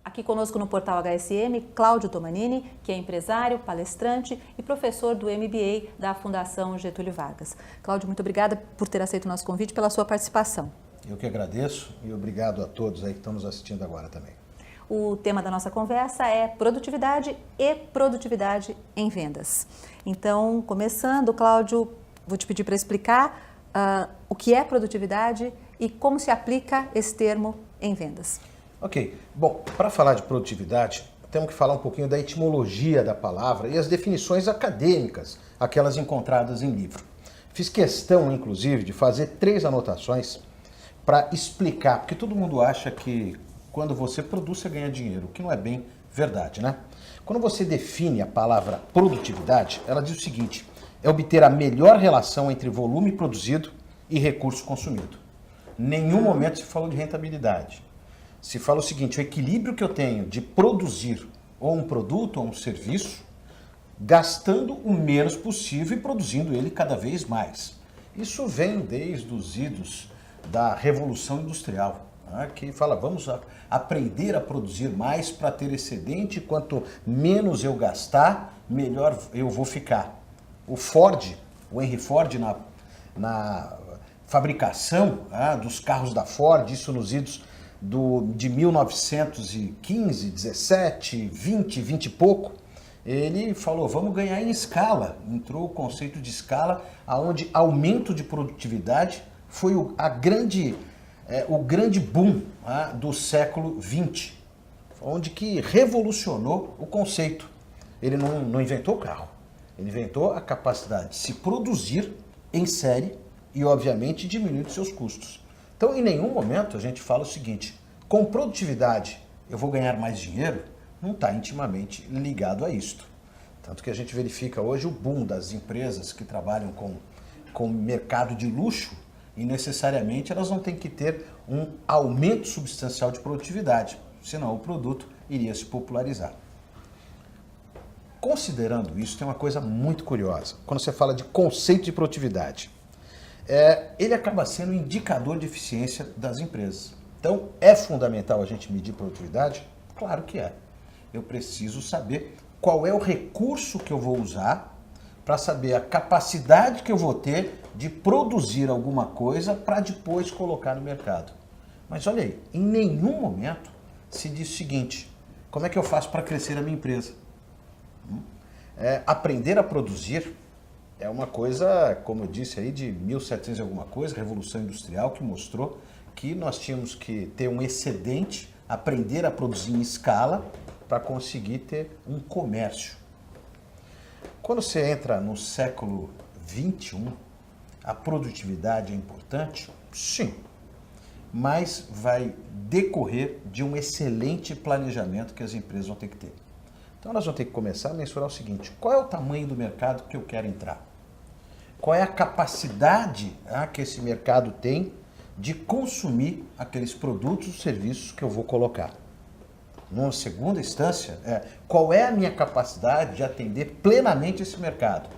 Aqui conosco no Portal HSM, Cláudio Tomanini, que é empresário, palestrante e professor do MBA da Fundação Getúlio Vargas. Cláudio, muito obrigada por ter aceito o nosso convite, pela sua participação. Eu que agradeço e obrigado a todos aí que estão nos assistindo agora também. O tema da nossa conversa é produtividade e produtividade em vendas. Então, começando, Cláudio, vou te pedir para explicar o que é produtividade e como se aplica esse termo em vendas. Ok. Bom, para falar de produtividade, temos que falar um pouquinho da etimologia da palavra e as definições acadêmicas, aquelas encontradas em livro. Fiz questão, inclusive, de fazer 3 anotações para explicar, porque todo mundo acha que quando você produz, você ganha dinheiro, o que não é bem verdade, né? Quando você define a palavra produtividade, ela diz o seguinte: é obter a melhor relação entre volume produzido e recurso consumido. Em nenhum momento se falou de rentabilidade. Se fala o seguinte: o equilíbrio que eu tenho de produzir ou um produto ou um serviço, gastando o menos possível e produzindo ele cada vez mais. Isso vem desde os idos da Revolução Industrial, né, que fala, vamos aprender a produzir mais para ter excedente, quanto menos eu gastar, melhor eu vou ficar. O Henry Ford, na fabricação dos carros da Ford, isso nos idos de 1915, 17, 20, 20 e pouco, ele falou, vamos ganhar em escala. Entrou o conceito de escala, onde aumento de produtividade foi o grande boom do século XX, onde que revolucionou o conceito. Ele não inventou o carro, ele inventou a capacidade de se produzir em série e, obviamente, diminuir seus custos. Então, em nenhum momento a gente fala o seguinte: com produtividade eu vou ganhar mais dinheiro, não está intimamente ligado a isto. Tanto que a gente verifica hoje o boom das empresas que trabalham com mercado de luxo e necessariamente elas não têm que ter um aumento substancial de produtividade, senão o produto iria se popularizar. Considerando isso, tem uma coisa muito curiosa. Quando você fala de conceito de produtividade, ele acaba sendo um indicador de eficiência das empresas. Então, é fundamental a gente medir produtividade? Claro que é. Eu preciso saber qual é o recurso que eu vou usar para saber a capacidade que eu vou ter de produzir alguma coisa para depois colocar no mercado. Mas olha aí, em nenhum momento se diz o seguinte: como é que eu faço para crescer a minha empresa? Aprender a produzir é uma coisa, como eu disse aí, de 1700 e alguma coisa, Revolução Industrial, que mostrou que nós tínhamos que ter um excedente, aprender a produzir em escala para conseguir ter um comércio. Quando você entra no século XXI, a produtividade é importante? Sim, mas vai decorrer de um excelente planejamento que as empresas vão ter que ter. Então elas vão ter que começar a mensurar o seguinte: qual é o tamanho do mercado que eu quero entrar? Qual é a capacidade que esse mercado tem de consumir aqueles produtos ou serviços que eu vou colocar? Numa segunda instância, qual é a minha capacidade de atender plenamente esse mercado?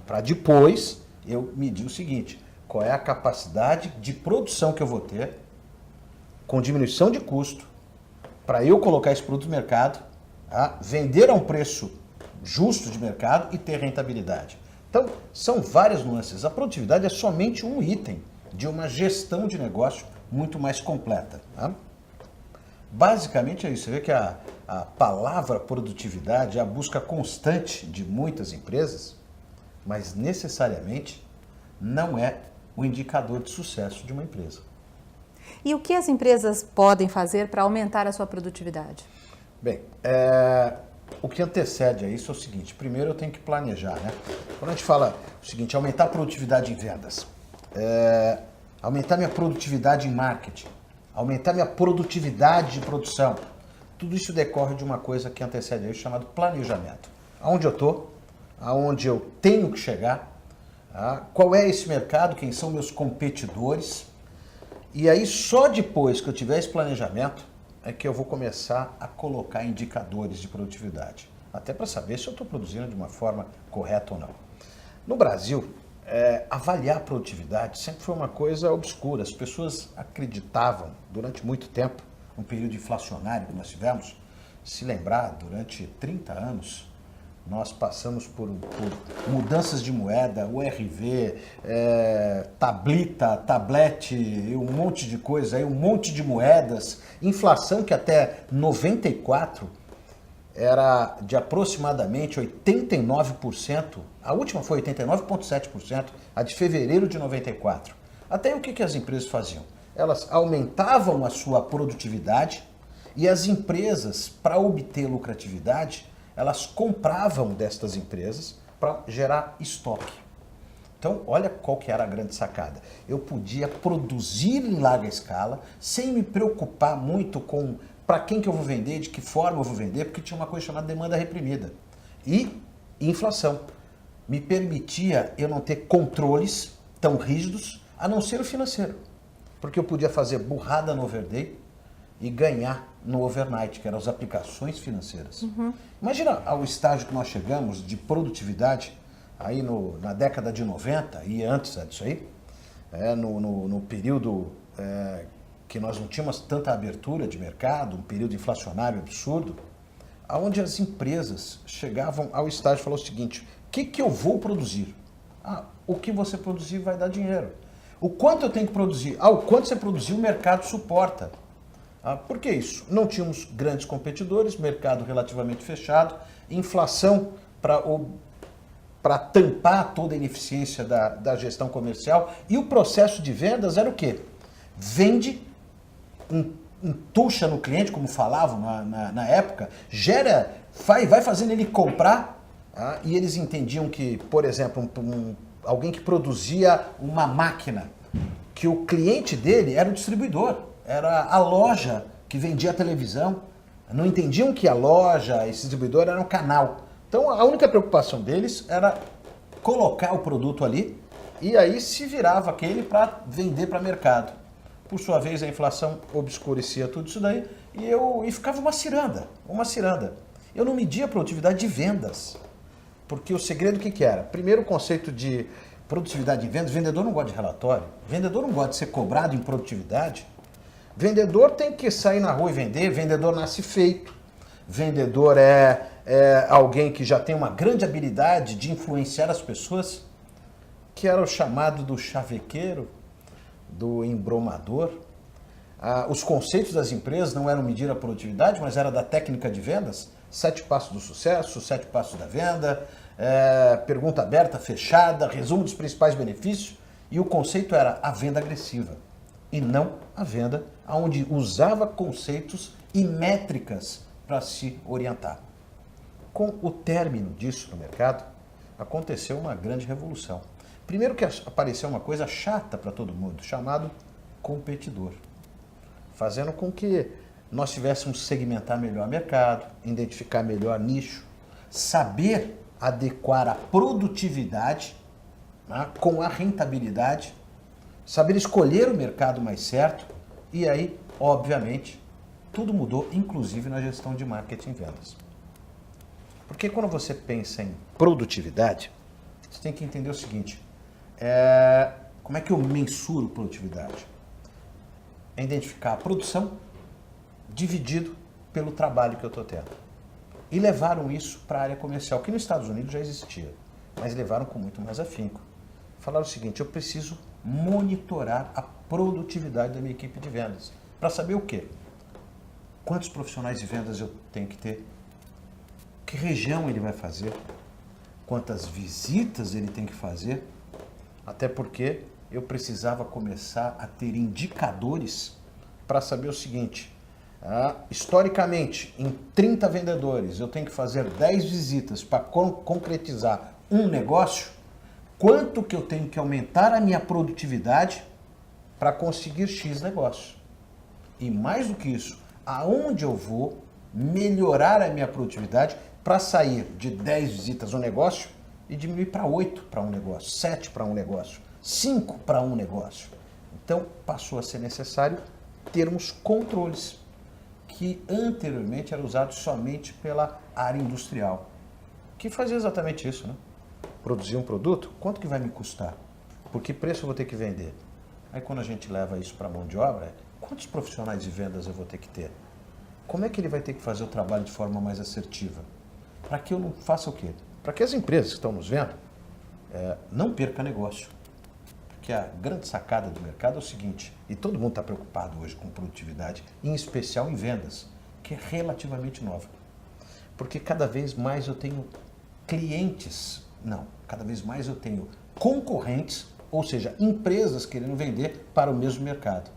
Para depois eu medir o seguinte: qual é a capacidade de produção que eu vou ter, com diminuição de custo, para eu colocar esse produto no mercado, vender a um preço justo de mercado e ter rentabilidade. Então, são várias nuances. A produtividade é somente um item de uma gestão de negócio muito mais completa. Basicamente é isso. Você vê que a palavra produtividade é a busca constante de muitas empresas, mas necessariamente não é o indicador de sucesso de uma empresa. E o que as empresas podem fazer para aumentar a sua produtividade? Bem, o que antecede a isso é o seguinte: primeiro eu tenho que planejar, né? Quando a gente fala o seguinte, aumentar a produtividade em vendas, aumentar minha produtividade em marketing, aumentar minha produtividade de produção, tudo isso decorre de uma coisa que antecede a isso, chamado planejamento. Aonde eu estou, aonde eu tenho que chegar, qual é esse mercado, quem são meus competidores, e aí só depois que eu tiver esse planejamento é que eu vou começar a colocar indicadores de produtividade, até para saber se eu estou produzindo de uma forma correta ou não. No Brasil, avaliar a produtividade sempre foi uma coisa obscura. As pessoas acreditavam, durante muito tempo, um período inflacionário que nós tivemos, se lembrar, durante 30 anos, nós passamos por mudanças de moeda, URV, tablita, tablete, um monte de coisa, um monte de moedas, inflação que até 94 era de aproximadamente 89%, a última foi 89,7%, a de fevereiro de 94. Até aí o que as empresas faziam? Elas aumentavam a sua produtividade e as empresas, para obter lucratividade, elas compravam destas empresas para gerar estoque. Então, olha qual que era a grande sacada. Eu podia produzir em larga escala, sem me preocupar muito com para quem que eu vou vender, de que forma eu vou vender, porque tinha uma coisa chamada demanda reprimida. E inflação. Me permitia eu não ter controles tão rígidos, a não ser o financeiro. Porque eu podia fazer burrada no overday e ganhar no overnight, que eram as aplicações financeiras. Imagina ao estágio que nós chegamos de produtividade, aí na década de 90 e antes disso aí, no período que nós não tínhamos tanta abertura de mercado, um período inflacionário absurdo, onde as empresas chegavam ao estágio e falaram o seguinte: o que eu vou produzir? O que você produzir vai dar dinheiro. O quanto eu tenho que produzir? O quanto você produzir, o mercado suporta. Por que isso? Não tínhamos grandes competidores, mercado relativamente fechado, inflação para tampar toda a ineficiência da gestão comercial, e o processo de vendas era o quê? Vende, entuxa no cliente, como falavam na época, vai fazendo ele comprar, e eles entendiam que, por exemplo, alguém que produzia uma máquina, que o cliente dele era o distribuidor, era a loja que vendia a televisão. Não entendiam que a loja, esse distribuidor, era um canal. Então a única preocupação deles era colocar o produto ali e aí se virava aquele para vender para mercado. Por sua vez, a inflação obscurecia tudo isso daí e ficava uma ciranda. Eu não media a produtividade de vendas, porque o segredo o que era? Primeiro, o conceito de produtividade de vendas. Vendedor não gosta de relatório, vendedor não gosta de ser cobrado em produtividade. Vendedor tem que sair na rua e vender, vendedor nasce feito, vendedor é alguém que já tem uma grande habilidade de influenciar as pessoas, que era o chamado do chavequeiro, do embromador. Os conceitos das empresas não eram medir a produtividade, mas era da técnica de vendas, 7 passos do sucesso, 7 passos da venda, pergunta aberta, fechada, resumo dos principais benefícios, e o conceito era a venda agressiva, e não a venda onde usava conceitos e métricas para se orientar. Com o término disso no mercado, aconteceu uma grande revolução. Primeiro que apareceu uma coisa chata para todo mundo, chamado competidor, fazendo com que nós tivéssemos que segmentar melhor o mercado, identificar melhor nicho, saber adequar a produtividade, né, com a rentabilidade, saber escolher o mercado mais certo, e aí, obviamente, tudo mudou, inclusive na gestão de marketing e vendas. Porque quando você pensa em produtividade, você tem que entender o seguinte: como é que eu mensuro produtividade? É identificar a produção dividido pelo trabalho que eu estou tendo. E levaram isso para a área comercial, que nos Estados Unidos já existia, mas levaram com muito mais afinco. Falaram o seguinte: eu preciso monitorar a produtividade da minha equipe de vendas. Para saber o quê? Quantos profissionais de vendas eu tenho que ter? Que região ele vai fazer? Quantas visitas ele tem que fazer? Até porque eu precisava começar a ter indicadores para saber o seguinte: historicamente, em 30 vendedores, eu tenho que fazer 10 visitas para concretizar um negócio. Quanto que eu tenho que aumentar a minha produtividade para conseguir X negócio? E mais do que isso, aonde eu vou melhorar a minha produtividade para sair de 10 visitas um negócio e diminuir para 8 para um negócio, 7 para um negócio, 5 para um negócio. Então, passou a ser necessário termos controles que anteriormente eram usados somente pela área industrial, que fazia exatamente isso, né? Produzir um produto, quanto que vai me custar? Por que preço eu vou ter que vender? Aí quando a gente leva isso para a mão de obra, quantos profissionais de vendas eu vou ter que ter? como é que ele vai ter que fazer o trabalho de forma mais assertiva? Para que eu não faça o quê? Para que as empresas que estão nos vendo não percam negócio. Porque a grande sacada do mercado é o seguinte, e todo mundo está preocupado hoje com produtividade, em especial em vendas, que é relativamente nova. Porque cada vez mais eu tenho cada vez mais eu tenho concorrentes, ou seja, empresas querendo vender para o mesmo mercado.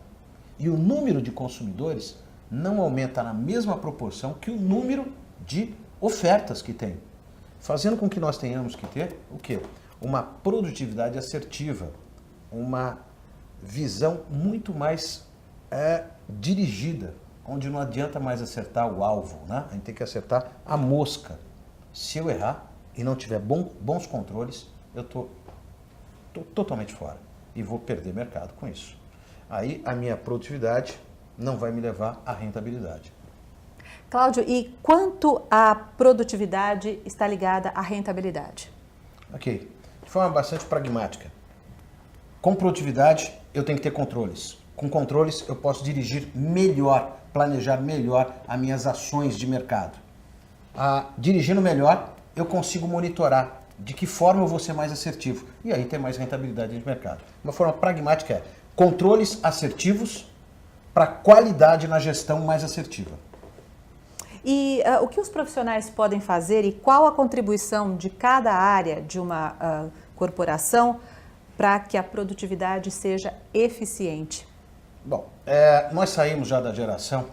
E o número de consumidores não aumenta na mesma proporção que o número de ofertas que tem. Fazendo com que nós tenhamos que ter o quê? Uma produtividade assertiva, uma visão muito mais dirigida, onde não adianta mais acertar o alvo, né? A gente tem que acertar a mosca. Se eu errar e não tiver bons controles, eu estou totalmente fora e vou perder mercado com isso. Aí a minha produtividade não vai me levar à rentabilidade. Cláudio, e quanto a produtividade está ligada à rentabilidade? Ok, de forma bastante pragmática. Com produtividade eu tenho que ter controles. Com controles eu posso dirigir melhor, planejar melhor as minhas ações de mercado. Dirigindo melhor, eu consigo monitorar de que forma eu vou ser mais assertivo e aí ter mais rentabilidade de mercado. Uma forma pragmática é controles assertivos para qualidade na gestão mais assertiva. E o que os profissionais podem fazer e qual a contribuição de cada área de uma corporação para que a produtividade seja eficiente? Bom, nós saímos já da geração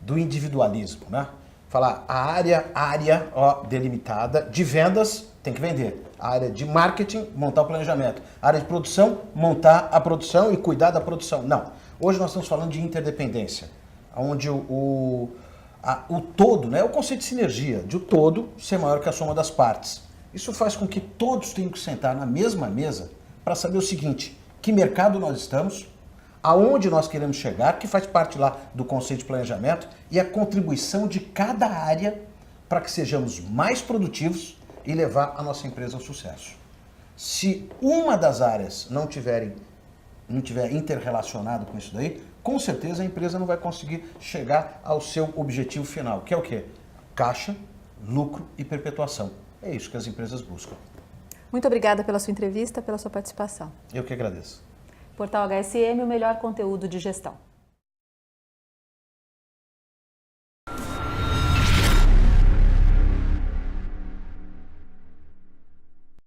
do individualismo, né? Falar a área delimitada de vendas tem que vender. A área de marketing, montar o planejamento. A área de produção, montar a produção e cuidar da produção. Não. Hoje nós estamos falando de interdependência, onde o todo, né, o conceito de sinergia, de o todo ser maior que a soma das partes. Isso faz com que todos tenham que sentar na mesma mesa para saber o seguinte, que mercado nós estamos, aonde nós queremos chegar, que faz parte lá do conceito de planejamento, e a contribuição de cada área para que sejamos mais produtivos e levar a nossa empresa ao sucesso. Se uma das áreas não tiver interrelacionado com isso daí, com certeza a empresa não vai conseguir chegar ao seu objetivo final, que é o quê? Caixa, lucro e perpetuação. É isso que as empresas buscam. Muito obrigada pela sua entrevista, pela sua participação. Eu que agradeço. Portal HSM, o melhor conteúdo de gestão.